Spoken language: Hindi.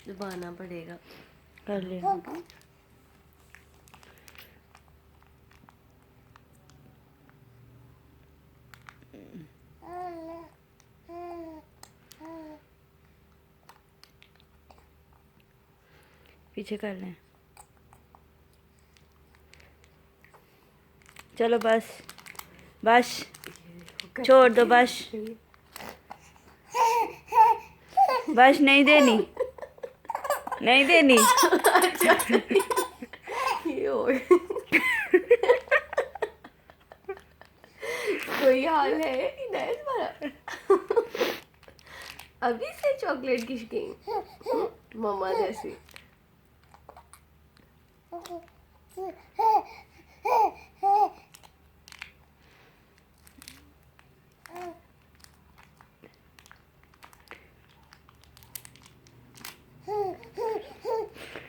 दबाना पड़ेगा। कर ले। पीछे कर लें। चलो बस बस, छोड़ दो बस, बस नहीं देनी, नहीं देनी। ये और कोई हाल है इनाया तुम्हारा? अभी से चॉकलेट की शौकीन मम्मा जैसी।